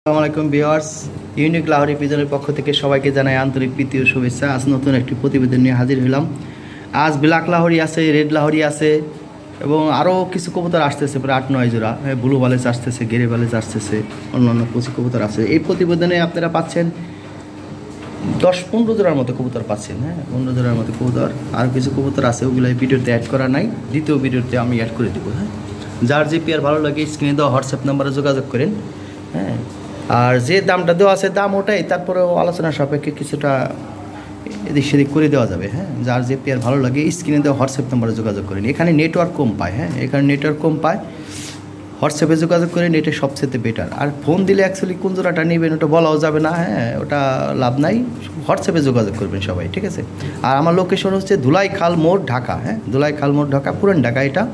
আসসালামু আলাইকুম viewers, unique Lahori পিজনের পক্ষ থেকে সবাইকে জানাই আন্তরিক প্রীতি ও শুভেচ্ছা। আজ নতুন একটি প্রতিবেদন নিয়ে হাজির হলাম। আজ ব্ল্যাক লাহোরি আছে, রেড লাহোরি আছে এবং আরও কিছু কবুতর আসতেছে, প্রায় 8-9 জোড়া। ব্লু বালেজ আসতেছে, গেরে বালেজ আসতেছে, অন্যান্য কিছু কবুতর আছে। এই প্রতিবেদনে আপনারা পাচ্ছেন 10-15 জোড়ার মতো কবুতর পাচ্ছেন। 15 জোড়ার মতো কবুতর। আর কিছু কবুতর আছে, ওগুলো এই ভিডিওতে অ্যাড করা নাই, দ্বিতীয় ভিডিওতে আমি অ্যাড করে দেবো। যার যে পেয়ার ভালো লাগে স্ক্রিনে দেওয়া হোয়াটসঅ্যাপ নাম্বারে যোগাযোগ করেন। আর যে দামটা দেওয়া আছে দাম ওটাই, তারপরেও আলোচনা সাপেক্ষে কিছুটা এদিক সেদিক করে দেওয়া যাবে। যার যে পেয়ার ভালো লাগে স্ক্রিনে দেওয়া হোয়াটসঅ্যাপ নাম্বারে যোগাযোগ করেন। এখানে নেটওয়ার্ক কম পায়, এখানে নেটওয়ার্ক কম পায়। হোয়াটসঅ্যাপে যোগাযোগ করেন, এটা সবচেয়ে বেটার। আর ফোন দিলে অ্যাকচুয়ালি কোন জোড়াটা নেবেন ওটা বলাও যাবে না, ওটা লাভ নাই। হোয়াটসঅ্যাপে যোগাযোগ করবেন সবাই, ঠিক আছে? আর আমার লোকেশন হচ্ছে ধুলাইখাল মোড়, ঢাকা। ধুলাইখাল মোড়, ঢাকা, পুরান ঢাকা। এটা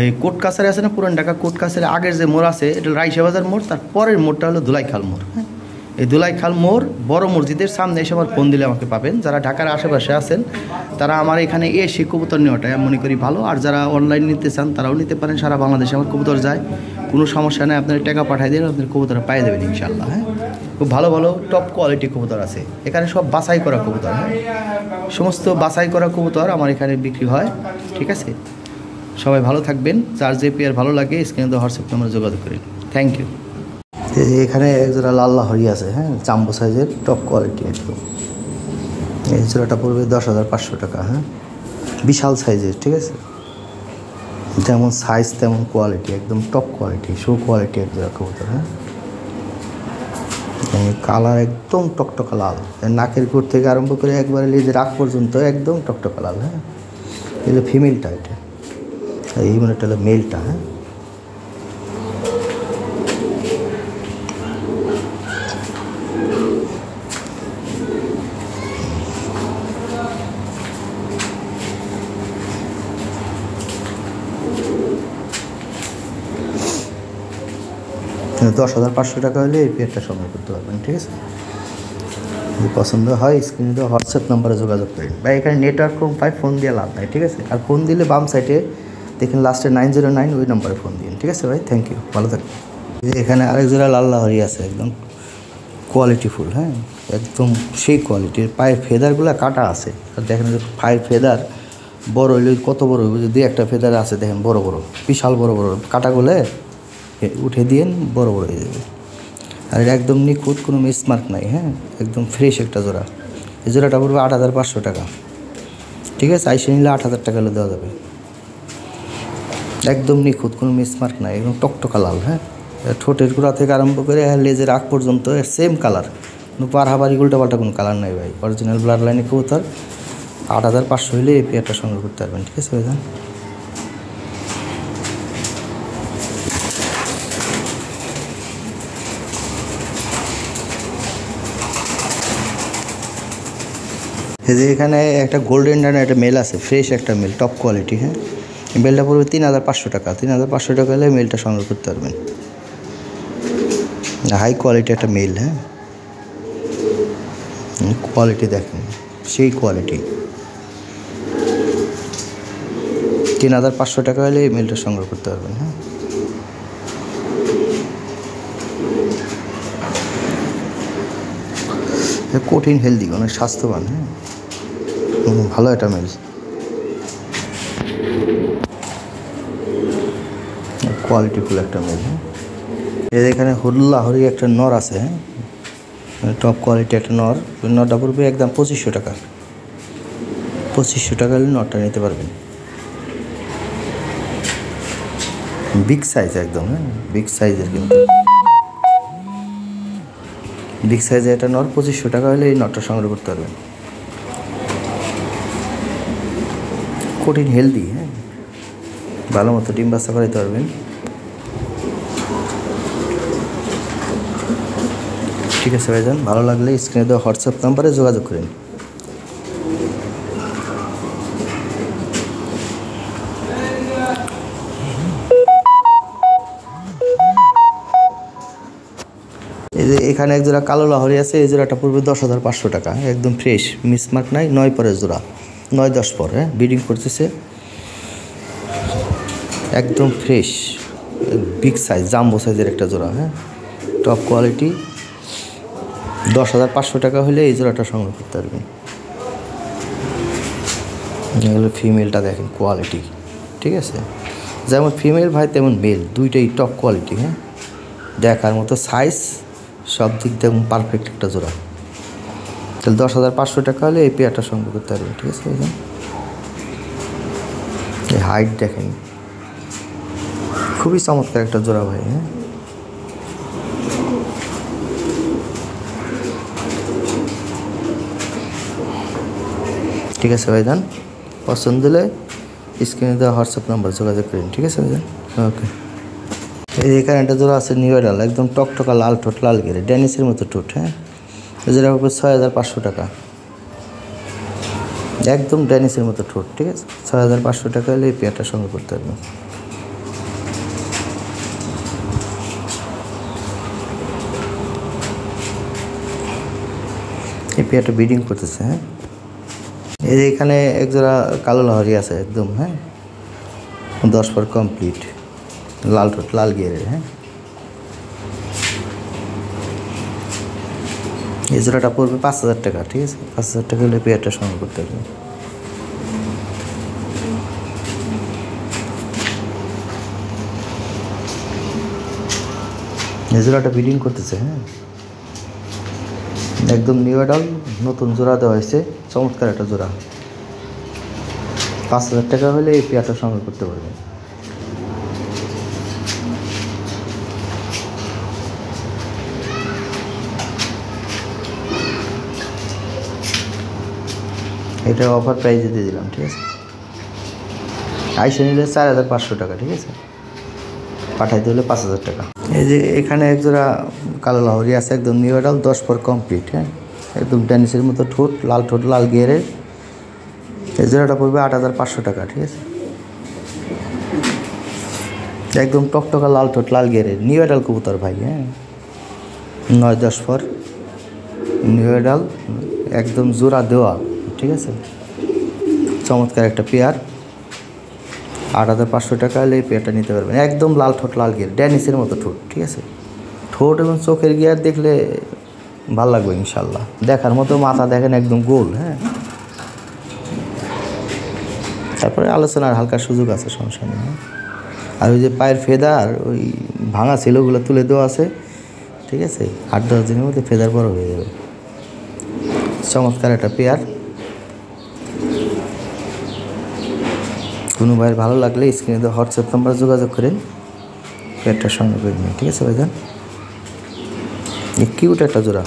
এই কোর্ট কাছারি আছে না, পুরান ঢাকা কোর্ট কাছারি আগের যে মোড় আছে এটা রাইসা বাজার মোড়, তার পরের মোড়টা হলো ধুলাইখাল মোড়। এই ধুলাইখাল মোড় বড় মসজিদের সামনে এসে আমার ফোন দিলে আমাকে পাবেন। যারা ঢাকার আশেপাশে আছেন তারা আমার এখানে এসে কবুতর নেওয়াটাই আমি মনে করি ভালো। আর যারা অনলাইন নিতে চান তারাও নিতে পারেন। সারা বাংলাদেশে আমার কবুতর যায়, কোনো সমস্যা নেই। আপনার টাকা পাঠিয়ে দিলে আপনার কবুতর পাই দেবেন ইনশাল্লাহ। খুব ভালো ভালো টপ কোয়ালিটি কবুতর আছে এখানে, সব বাছাই করা কবুতর। সমস্ত বাছাই করা কবুতর আমার এখানে বিক্রি হয়, ঠিক আছে? সবাই ভালো থাকবেন। যার যে পেয়ার ভালো লাগে স্ক্রিনে তো হোয়াটসঅ্যাপ নাম্বারে যোগাযোগ করেন। Thank you. এখানে এক জোড়া লাল লাহোরি আছে, জাম্বো সাইজের টপ কোয়ালিটি একদম। এই জোড়াটা পড়বে 10,500 টাকা। বিশাল সাইজের, ঠিক আছে? যেমন সাইজ তেমন কোয়ালিটি, একদম টপ কোয়ালিটি, শো কোয়ালিটি এক জোড়া কবুতর। কালার একদম টকটকা লাল, নাকের গোড় থেকে আরম্ভ করে একবারে লেজের আগ পর্যন্ত একদম টকটকা লাল। এগুলো ফিমেলটা, এটা এই মানে এটা হলো মেলটা। 10,500 টাকা হলে এই পেয়ারটা সংগ্রহ করতে পারবেন, ঠিক আছে? যদি পছন্দ হয় স্ক্রিনে দেওয়া হোয়াটসঅ্যাপ নাম্বারে যোগাযোগ করেন। বা এখানে নেটওয়ার্ক কম পায়, ফোন দিয়ে লাভ নাই, ঠিক আছে? আর ফোন দিলে বাম সাইডে দেখেন লাস্টে 909, ওই নাম্বারে ফোন দিন, ঠিক আছে ভাই? থ্যাংক ইউ, ভালো থাকবেন। এখানে আরেক জোড়া লাল লাহোরি আছে, একদম কোয়ালিটিফুল। একদম সেই কোয়ালিটির। পায়ের ফেদারগুলো কাটা আছে। আর দেখেন পায়ের ফেদার বড় হইলে কত বড় হইব, যদি একটা ফেদার আছে দেখেন বড় বড়, বিশাল বড় বড়। কাটাগুলো উঠে দিয়েন, বড় বড় হয়ে যাবে। আর এটা একদম নিখুঁত, কোনো মিসমার্ক নাই। একদম ফ্রেশ একটা জোড়া। এই জোড়াটা পড়বে 8,500 টাকা, ঠিক আছে? আইসে নিলে 8,000 টাকা হলে দেওয়া যাবে। একদম নিখুঁত, কোনো মিসমার্ক নাই, একদম টকটকা লাল। ঠোঁটের গোড়া থেকে আরম্ভ করে লেজের আগ পর্যন্ত সেম কালার, কোনো পাড়হাবাড়ি উল্টাপাল্টা কোনো কালার নাই ভাই। অরিজিনাল ব্লাড লাইনে কবুতর। 8,500 হলে এই পেয়ারটা সংগ্রহ করতে পারবেন, ঠিক আছে ভাইজান? এই যে এখানে একটা গোল্ডেন ডানা একটা মেল আছে, ফ্রেশ একটা মেল, টপ কোয়ালিটি। মেলটা পড়বে 3,500 টাকা। 3,500 টাকা হলে মেলটা সংগ্রহ করতে পারবেন। হাই কোয়ালিটি একটা মেল। কোয়ালিটি দেখেন, সেই কোয়ালিটি। 3,500 টাকা হলে এই মেলটা সংগ্রহ করতে পারবেন। কঠিন, হেলদি, অনেক স্বাস্থ্যবান। ভালো একটা মেল, কোয়ালিটিফুল একটা মেল। এর এখানে হলুদ লাহোরি একটা নর আছে, টপ কোয়ালিটি একটা নর। ওই নরটা পড়বে একদম 2,500 টাকা। 2,500 টাকা হলে নরটা নিতে পারবেন। বিগ সাইজ একদম, বিগ সাইজের, কিন্তু বিগ সাইজের একটা নর। 2,500 টাকা হলে এই নরটা সংগ্রহ করতে পারবেন। কঠিন, হেলদি, ভালো মতো ডিম বাচ্চা করাইতে পারবেন, ঠিক আছে ভাইজান? ভালো লাগলে স্ক্রিনে দেওয়া হোয়াটসঅ্যাপ নাম্বারে যোগাযোগ করেন। এই যে এখানে এক জোড়া কালো লাহোরি আছে, এই জোড়াটা পড়বে 10,500 টাকা। একদম ফ্রেশ, মিসমার্ক নাই, 9 পরের জোড়া, 9-10 পর। ব্রিডিং করতেছে, একদম ফ্রেশ, বিগ সাইজ, জাম্বো সাইজের একটা জোড়া। Top quality. 10,500 টাকা হলে এই জোড়াটা সংগ্রহ করতে পারবেন। এগুলো ফিমেলটা দেখেন কোয়ালিটি, ঠিক আছে, যেমন ফিমেল ভাই তেমন মেল, দুইটাই টপ কোয়ালিটি। হ্যাঁ, দেখার মতো সাইজ, সব দিক দিয়ে পারফেক্ট একটা জোড়া। তাহলে 10,500 টাকা হলে এই পেয়ারটা সংগ্রহ করতে পারবেন, ঠিক আছে। এই হাইট দেখেন, খুবই চমৎকার একটা জোড়া ভাই। হ্যাঁ, ঠিক আছে ভাইজান, পছন্দ হলে স্ক্রিনে দেওয়া হোয়াটসঅ্যাপ নাম্বার যোগাযোগ করেন, ঠিক আছে ভাইজান। ওকে, এখানে একটা জোড়া আছে নিউ অ্যাডাল, একদম টকটকা লাল ঠোঁট, লাল ঘেরে, ড্যানিসের মতো ঠোঁট। হ্যাঁ, যেটা হবে 6,500 টাকা, একদম ড্যানিসের মতো ঠোঁট, ঠিক আছে। 6,500 টাকা হলে এই পেয়ারটা সংগ্রহ করতে পারবেন। এই পেয়ারটা ব্রিডিং করতেছে। হ্যাঁ, এই যে এখানে এক জোড়া কালো লাহরি আছে একদম। হ্যাঁ, 10 পর কমপ্লিট, লাল ঠোঁট, লাল গিয়ারের। হ্যাঁ, এই জোড়াটা পড়বে 5,000 টাকা, ঠিক আছে। 5,000 টাকা হলে পেয়ারটা সংগ্রহ করতে হবে। এই জোড়াটা ব্রিডিং করতেছে। হ্যাঁ, একদম নিউ অ্যাডাল, নতুন জোড়া দেওয়া হয়েছে, চমৎকার একটা জোড়া। 5,000 টাকা হলে এই পেয়ারটা সংগ্রহ করতে পারবেন। এটা অফার প্রাইসে দিয়ে দিলাম, ঠিক আছে। আইসে নিলে 4,500 টাকা, ঠিক আছে। পাঠাইতে হলে 5,000 টাকা। এই যে এখানে এক জোড়া কালো লাহরি আছে, একদম নিউ অ্যাডাল, 10 পর কমপ্লিট। হ্যাঁ, একদম ড্যানিসের মতো ঠোঁট, লাল ঠোঁট, লাল গিয়ারের। এই জোড়াটা পড়বে 8,500 টাকা, ঠিক আছে। একদম টকটকা লাল ঠোঁট, লাল গিয়ারের, নিউ অ্যাডাল কবুতর ভাই। হ্যাঁ, 9-10 পর নিউ অ্যাডাল, একদম জোড়া দেওয়া, ঠিক আছে। চমৎকার একটা পেয়ার, 8,500 টাকা হলে এই পেয়ারটা নিতে পারবেন। একদম লাল ঠোঁট, লাল গিয়ার, ড্যানিসের মতো ঠোঁট, ঠিক আছে। ঠোঁট এবং চোখের গিয়ার দেখলে ভালো লাগবে ইনশাল্লাহ। দেখার মতো মাথা দেখেন একদম গোল। হ্যাঁ, তারপরে আলোচনার হালকা সুযোগ আছে, সমস্যা নেই। আর ওই যে পায়ের ফেদার, ওই ভাঙা ছিল, ওগুলো তুলে দেওয়া আছে, ঠিক আছে। 8-10 দিনের মধ্যে ফেদার বড় হয়ে যাবে। চমৎকার একটা পেয়ার। কোনো ভাইয়ের ভালো লাগলে স্ক্রিনে দেওয়া হোয়াটসঅ্যাপ নাম্বার যোগাযোগ করেন, পেয়ারটার সঙ্গে করে নিন, ঠিক আছে ভাইজান। কিউট একটা জোড়া।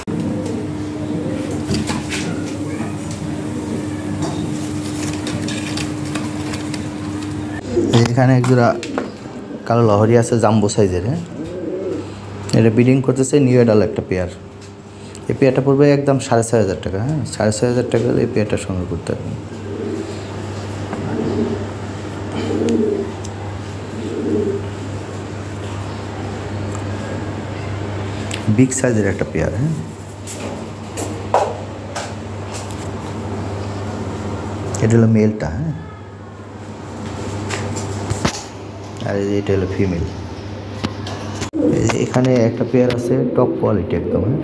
এখানে এক জোড়া কালো লাহরি আছে, জাম্বো সাইজের। হ্যাঁ, এটা ব্রিডিং করতেছে, নিউ অ্যাডাল একটা পেয়ার। এই পেয়ারটা পড়বে একদম 6,500 টাকা। হ্যাঁ, 6,500 টাকা হলে এই পেয়ারটা সংগ্রহ করতে হবে। বিগ সাইজের একটা পেয়ার। হ্যাঁ, এটা হলো মেলটা। হ্যাঁ, আর এটা হলো ফিমেল। এখানে একটা পেয়ার আছে টপ কোয়ালিটি একদম। হ্যাঁ,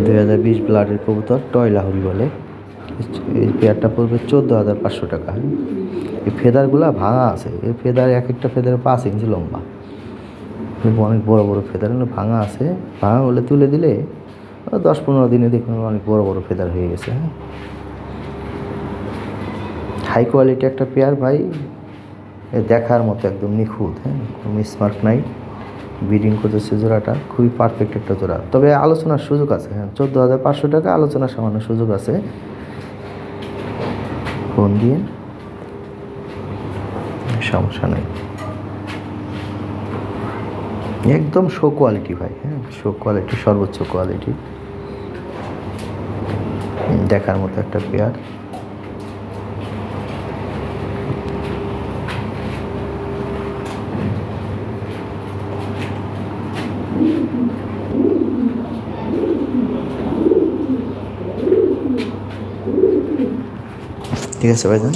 2020 ব্লাডের কবুতর, টয় লাহরি বলে। এই পেয়ারটা পড়বে 14,500 টাকা। হ্যাঁ, এই ফেদারগুলো ভাঙা আছে, এই ফেদার এক একটা ফেদার 5 ইঞ্চি লম্বা, অনেক বড় বড় ফেদার ভাঙা আছে। ভাঙা হলে তুলে দিলে 10-15 দিনে দেখুন অনেক বড় বড় ফেদার হয়ে গেছে। হ্যাঁ, হাই কোয়ালিটি একটা পেয়ার ভাই, দেখার মতো একদম নিখুঁত। হ্যাঁ, কোনো মিসমার্ক নাই। ব্রিডিং করতেছে জোড়াটা, খুবই পারফেক্ট একটা জোড়া। তবে আলোচনার সুযোগ আছে। হ্যাঁ, 14,500 টাকা, আলোচনার সামান্য সুযোগ আছে। ফোন দিয়ে, সমস্যা নেই। একদম শো কোয়ালিটি ভাই। হ্যাঁ, শো কোয়ালিটি, সর্বোচ্চ কোয়ালিটি, দেখার মতো একটা পেয়ার। ঠিক আছে ভাইজান।